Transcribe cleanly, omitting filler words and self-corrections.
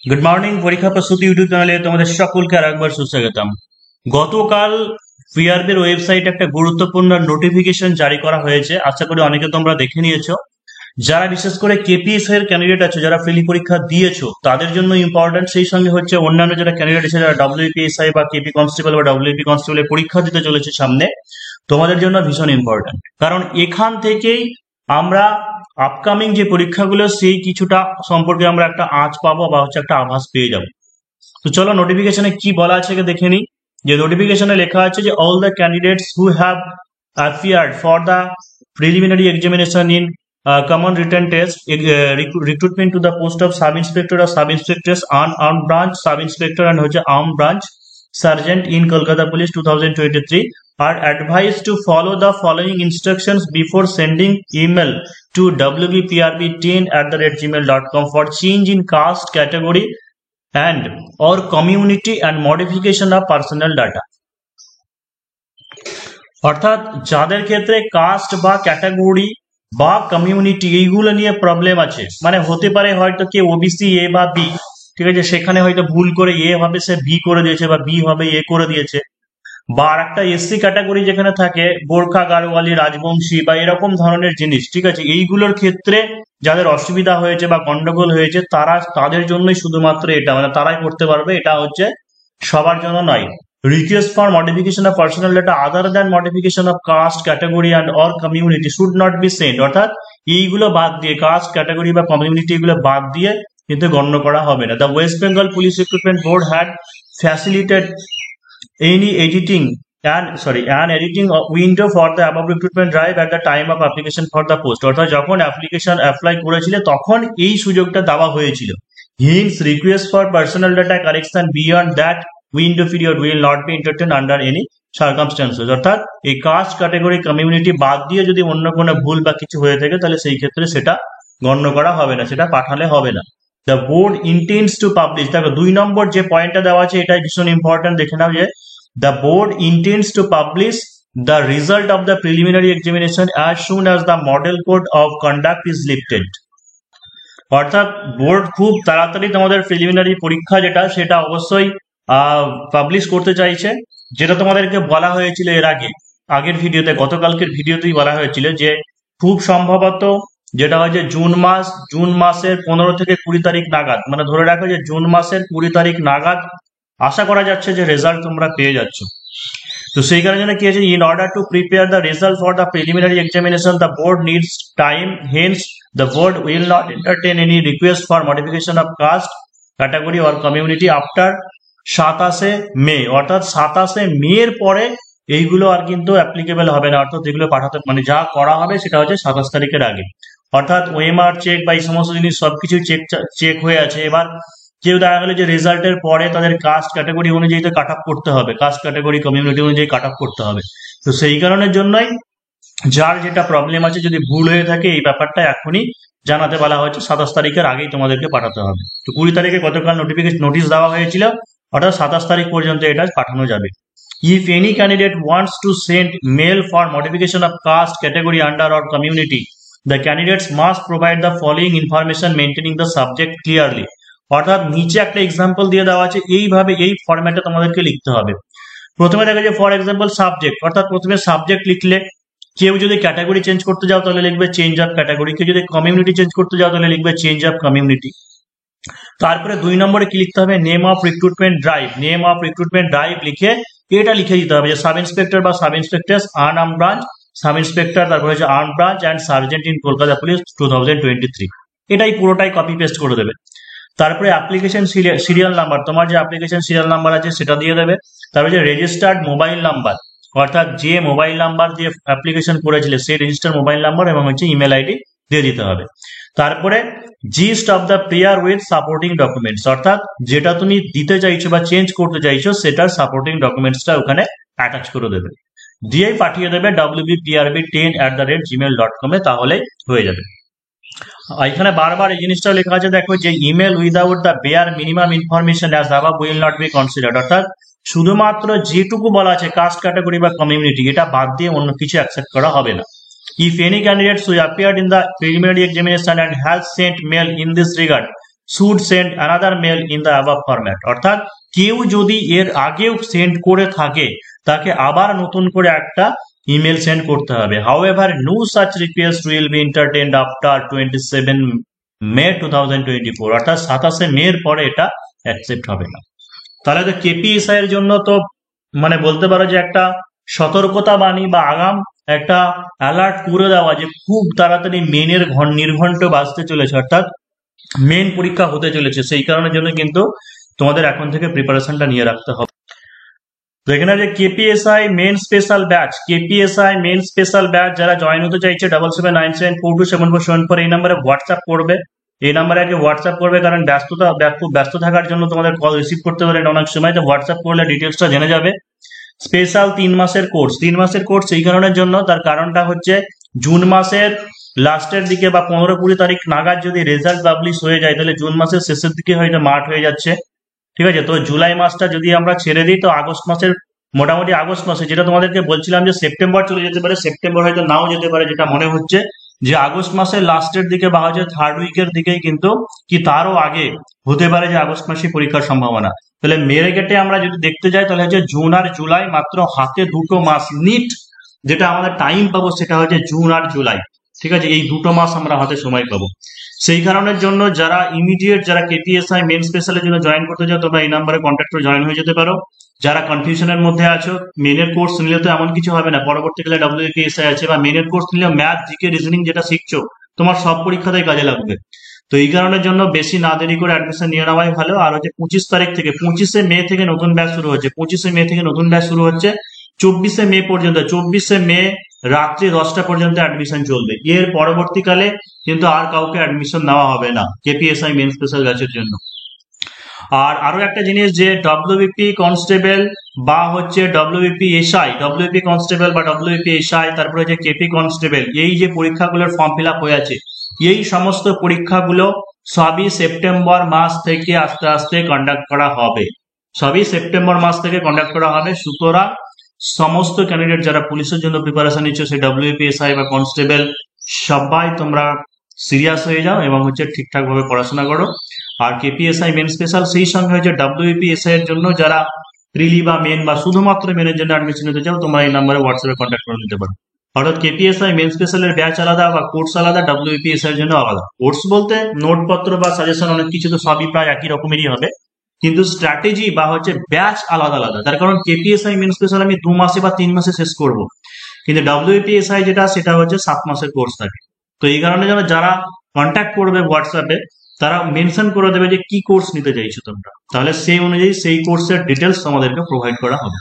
Good morning. পরীক্ষা প্রস্তুতি YouTube চ্যানেলে তোমাদের সকলকে আরেকবার সুস্বাগতম। গতকাল পিআরবির ওয়েবসাইটে একটা গুরুত্বপূর্ণ নোটিফিকেশন জারি করা হয়েছে, আশা করি অনেকে তোমরা দেখে নিয়েছো। যারা বিশেষ করে কেপিএস এর ক্যান্ডিডেট আছে, যারা ফিলি পরীক্ষা দিয়েছো তাদের জন্য ইম্পর্টেন্ট, সেই সঙ্গে হচ্ছে অন্যান্য যারা ক্যান্ডিডেট আছে যারা ডব্লিউপিএসআই বা কেপি কনস্টেবল বা ডব্লিউপি কনস্টেবলের পরীক্ষা দিতে চলেছে সামনে, তোমাদের জন্য ভীষণ ইম্পর্টেন্ট। কারণ এখান থেকেই আমরা আপকামিং যে পরীক্ষাগুলো সেই কিছুটা সম্পর্কে আমরা একটা আঁচ পাবো বা হচ্ছে একটা আভাস পেয়ে যাবো। তো চলো নোটিফিকেশনে কি বলা আছে দেখে নিই। যে নোটিফিকেশনে লেখা আছে যে all the candidates who have appeared for the preliminary examination in common written test recruitment to the post of sub inspector or sub inspectors unarmed branch sub inspector and হচ্ছে armed branch sergeant in Kolkata Police 2023 are advised to follow the following instructions before sending email to wbprb10@gmail.com for change in caste category and or community and modification of personal data। অর্থাৎ যাদের ক্ষেত্রে caste বা category বা community এইগুলো নিয়ে problem আছে, মানে হতে পারে হয়তো কে ওবিসি এ বা বি, ঠিক আছে, সেখানে হয়তো ভুল করে এ হবে সে বি করে দিয়েছে বা বি হবে এ করে দিয়েছে, বা আর একটা এসসি ক্যাটাগরি যেখানে থাকে গোর্খা, গাড়োয়ালি, রাজবংশী বা এরকম ধরনের জিনিস, ঠিক আছে, এইগুলোর ক্ষেত্রে যাদের অসুবিধা হয়েছে বা গন্ডগোল হয়েছে তাদের জন্যই শুধুমাত্র এটা, মানে তারাই করতে পারবে, এটা হচ্ছে সবার জন্য নয়। Request for modification of personal data other than modification of caste, category and or community should not be sent। অর্থাৎ এইগুলো বাদ দিয়ে কাস্ট, ক্যাটাগরি বা কমিউনিটি এগুলো বাদ দিয়ে কিন্তু গণ্য করা হবে না। The West Bengal Police Recruitment Board had facilitated any an editing window for the above recruitment drive at the time of application for the post। অর্থাৎ যখন অ্যাপ্লিকেশন অ্যাপ্লাই করেছিল তখন এই সুযোগটা দেওয়া হয়েছিল। Hence request for personal data correction beyond that window period will not be entertained under any circumstances। অর্থাৎ এই কাস্ট, ক্যাটাগরি, কমিউনিটি বাদ দিয়ে যদি অন্য কোনো ভুল বা কিছু হয়ে থাকে তাহলে সেই ক্ষেত্রে সেটা গণ্য করা হবে না, সেটা পাঠালে হবে না। The board intends to publish, দেখো 2 নম্বর যে পয়েন্টটা দেওয়া আছে এটাই ভীষণ ইম্পর্টেন্ট, দেখে নাও যে the board intends to publish the result of the preliminary examination as soon as the model code of conduct is lifted। অর্থাৎ বোর্ড খুব তাড়াতাড়ি তোমাদের প্রিলিমিনারি পরীক্ষা যেটা সেটা অবশ্যই পাবলিশ করতে চাইছে। যেটা তোমাদেরকে বলা হয়েছিল এর আগের ভিডিওতে, গতকালকের ভিডিওতেই বলা হয়েছিল যে খুব সম্ভবত যেটা হয় যে জুন মাসের 15 থেকে 20 তারিখ নাগাদ, মানে ধরে রাখো যে জুন মাসের 20 তারিখ নাগাদ আশা করা যাচ্ছে যে রেজাল্ট তোমরা পেয়ে যাচ্ছ। তো সেই কারণে কি আছে, in order to prepare the result for the preliminary examination the board needs time, hence the board will not entertain any request for modification of caste, category or community after 27 মে। অর্থাৎ 27 মের পরে এইগুলো আর কিন্তু অ্যাপ্লিকেবল হবে না। অর্থাৎ যেগুলো পাঠাতে মানে যা করা হবে সেটা হচ্ছে 27 তারিখের আগে। অর্থাৎ ওএমআর চেক বা এই সমস্ত জিনিস সবকিছু চেক হয়ে আছে। এবার কেউ দেখা গেল যে রেজাল্টের পরে তাদের কাস্ট ক্যাটাগরি অনুযায়ী তো কাট আপ করতে হবে, কাস্ট ক্যাটাগরি কমিউনিটি অনুযায়ী কাট আপ করতে হবে। তো সেই কারণের জন্যই যার যেটা প্রবলেম আছে যদি ভুল হয়ে থাকে এই ব্যাপারটা এখনই জানাতে বলা হয়েছে, 27 তারিখের আগেই তোমাদেরকে পাঠাতে হবে। তো 20 তারিখে গতকাল নোটিশ দেওয়া হয়েছিল, অর্থাৎ 27 তারিখ পর্যন্ত এটা পাঠানো যাবে। If any candidate wants to send mail for modification of caste, category, under or community, the candidates must provide the following information maintaining the subject clearly। অর্থাৎ নিচে একটা এক্সাম্পল দিয়ে দেওয়া আছে, এইভাবে এই ফরম্যাটে তোমাদেরকে লিখতে হবে। প্রথমে দেখা যায় ফর এক্সাম্পল সাবজেক্ট, অর্থাৎ প্রথমে সাবজেক্ট লিখলে, কেউ যদি ক্যাটাগরি চেঞ্জ করতে যাও তাহলে লিখবে চেঞ্জ অফ ক্যাটাগরি, কেউ যদি কমিউনিটি চেঞ্জ করতে যাও তাহলে লিখবে চেঞ্জ অফ কমিউনিটি। তারপরে 2 নম্বরে কি লিখতে হবে, name of recruitment drive, name of recruitment drive লিখে এটা লিখে দিতে হবে যে সাব ইন্সপেক্টর বা sub inspectors arm branch, sub inspector, তারপরে হচ্ছে arm branch and sergeant in Kolkata police 2023। এটাই পুরোটাই কপি পেস্ট করে দেবে। তারপরে অ্যাপ্লিকেশন সিরিয়াল নাম্বার, তোমার যে অ্যাপ্লিকেশন সিরিয়াল নাম্বার আছে সেটা দিয়ে দেবে। তারপরে যে রেজিস্টার্ড মোবাইল নাম্বার, অর্থাৎ যে মোবাইল নাম্বার দিয়ে অ্যাপ্লিকেশন করেছিলে সেই রেজিস্টার্ড মোবাইল নাম্বার এবং হচ্ছে ইমেল আইডি দিয়ে দিতে হবে। তারপরে gist of the prayer with supporting documents, অর্থাৎ যেটা তুমি দিতে চাইছো বা চেঞ্জ করতে চাইছো সেটার সাপোর্টিং ডকুমেন্টসটা ওখানে অ্যাটাচ করে দেবে, দিয়েই পাঠিয়ে দেবে wbprb10@gmail.com এ, তাহলে হয়ে যাবে। এখানে বারবার এই জিনিসটাও লেখা আছে, দেখো যে email without the bear minimum information as above will not be considered. অর্থাৎ শুধুমাত্র যেটুকু বলা আছে কাস্ট, ক্যাটাগরি বা কমিউনিটি, এটা বাদ দিয়ে অন্য কিছু অ্যাকসেপ্ট করা হবে না। If any candidate who appeared in the preliminary examination and has sent mail in this regard should send another mail in the above format. অর্থাৎ কেউ যদি এর আগেও সেন্ড করে থাকে তাকে আবার নতুন করে একটা ইমেল সেন্ড করতে হবে। However, no such request will be entertained after 27 May 2024, অর্থাৎ 27 মে এর পরে এটা অ্যাকসেপ্ট হবে না। তাহলে তো কেপিএসআই এর জন্য তো মানে বলতে পারো যে একটা সতর্কতা বাণী বা আগাম একটা অ্যালার্ট করে দেওয়া যে খুব তাড়াতাড়ি মেনের নির্ঘণ্ট বাজতে চলেছে, অর্থাৎ মেন পরীক্ষা হতে চলেছে। সেই কারণের জন্য কিন্তু তোমাদের এখন থেকে প্রিপারেশনটা নিয়ে রাখতে হবে। তো এখানে যে KPSI main special batch, KPSI main special batch যারা জয়েন হতে চাইছে 7797427474 এই নাম্বারে হোয়াটসঅ্যাপ করবে। এই নাম্বারে আগে হোয়াটসঅ্যাপ করবে, কারণ খুব ব্যস্ত থাকার জন্য তোমাদের কল রিসিভ করতে পারেন অনেক সময়। তো হোয়াটসঅ্যাপ করলে ডিটেলসটা জেনে যাবে। স্পেশাল 3 মাসের কোর্স, 3 মাসের কোর্স এই কারণের জন্য, তার কারণটা হচ্ছে জুন মাসের লাস্টের দিকে বা 15-20 তারিখ নাগাদ যদি রেজাল্ট পাবলিশ হয়ে যায় তাহলে জুন মাসের শেষের দিকে হয়তো মার্চ হয়ে যাচ্ছে, ঠিক আছে। তো জুলাই মাসটা যদি আমরা ছেড়ে দিই তো আগস্ট মাসের মোটামুটি আগস্ট মাসে, যেটা তোমাদেরকে বলছিলাম যে সেপ্টেম্বর চলে যেতে পারে, সেপ্টেম্বর হয়তো নাও যেতে পারে, যেটা মনে হচ্ছে যে আগস্ট মাসের লাস্টের দিকে বা হচ্ছে থার্ড উইকের দিকেই কিন্তু কি তারও আগে হতে পারে যে আগস্ট মাসে পরীক্ষার সম্ভাবনা। তাহলে মেরে গেটে আমরা যদি দেখতে যাই তাহলে হচ্ছে জুন আর জুলাই মাত্র হাতে 2 মাস নিট যেটা আমাদের টাইম পাবো সেটা হচ্ছে জুন আর জুলাই, ঠিক আছে। এই 2 মাস আমরা হাতে সময় পাবো। সেই কারণের জন্য যারা ইমিডিয়েট যারা কেপিএসআই মেন স্পেশালের জন্য জয়েন করতে চাও তোমরা এই নাম্বারে কন্ট্যাক্ট করে জয়েন হয়ে যেতে পারো। যারা কনফিউশনের মধ্যে আছো, মেনের কোর্স নিলে তো এমন কিছু হবে না, পরবর্তীকালে ডব্লিউপিএসআই আছে, বা মেনের কোর্স নিলে ম্যাথ জিকে রিজনিং যেটা শিখছো তোমার সব পরীক্ষাতেই কাজে লাগবে। তো এই কারণের জন্য বেশি না দেরি করে অ্যাডমিশন নিয়ে নেওয়াই ভালো। আর হচ্ছে 25 তারিখ থেকে 25শে মে থেকে নতুন ব্যাচ শুরু হচ্ছে, 25শে মে থেকে নতুন ব্যাচ শুরু হচ্ছে 24শে মে পর্যন্ত, 24শে মে রাত্রি 10টা পর্যন্ত অ্যাডমিশন চলবে। এর পরবর্তীকালে কিন্তু আর কাউকে অ্যাডমিশন নেওয়া হবে না কেপিএসআই মেন স্পেশাল ব্যাচের জন্য। আর আরো একটা জিনিস যে ডব্লিউবিপি কনস্টেবল বা হচ্ছে ডব্লিউবিপি এসআই, ডব্লিউবিপি কনস্টেবল বা ডব্লিউবিপি এসআই, তারপরে যে কেপি কনস্টেবল, এই যে পরীক্ষাগুলোর ফর্ম ফিল আপ হয়ে আছে, এই সমস্ত পরীক্ষাগুলো সবই সেপ্টেম্বর মাস থেকে আস্তে আস্তে কন্ডাক্ট করা হবে, সবই সেপ্টেম্বর মাস থেকে কন্ডাক্ট করা হবে। সুতরাং সমস্ত ক্যান্ডিডেট যারা পুলিশের জন্য প্রিপারেশন নিচ্ছ, সেই ডব্লিউপিএসআই বা কনস্টেবল, সবাই তোমরা সিরিয়াস হয়ে যাও এবং হচ্ছে ঠিকঠাক ভাবে পড়াশোনা করো। আর কেপিএসআই মেন স্পেশাল সেই সঙ্গে হচ্ছে ডব্লিউপিএসআই এর জন্য যারা প্রিলি বা মেন বা শুধুমাত্র মেনের জন্য অ্যাডমিশন নিতে চাও তোমরা এই নাম্বারে হোয়াটসঅ্যাপে কন্ট্যাক্ট করে নিতে পারো। অর্থাৎ কেপিএসআই মেন স্পেশালের ব্যাচ আলাদা বা কোর্স আলাদা, ডব্লিউপিএসআই এর জন্য আলাদা। কোর্স বলতে নোটপত্র বা সাজেশন অনেক কিছু তো সবই প্রায় একই রকমেরই হবে, কিন্তু স্ট্র্যাটেজি বা হচ্ছে ব্যাচ আলাদা আলাদা। তার কারণ কেপিএসআই মেন স্পেশাল আমি 2 মাসে বা 3 মাসে শেষ করব, কিন্তু ডব্লিউপিএসআই যেটা সেটা হচ্ছে 7 মাসের কোর্স থাকে। তো এই কারণে যারা কন্ট্যাক্ট করবে হোয়াটসঅ্যাপে তারা মেনশন করে দেবে যে কি কোর্স নিতে চাইছো তোমরা, তাহলে সেই অনুযায়ী সেই কোর্সের ডিটেলস তোমাদেরকে প্রোভাইড করা হবে।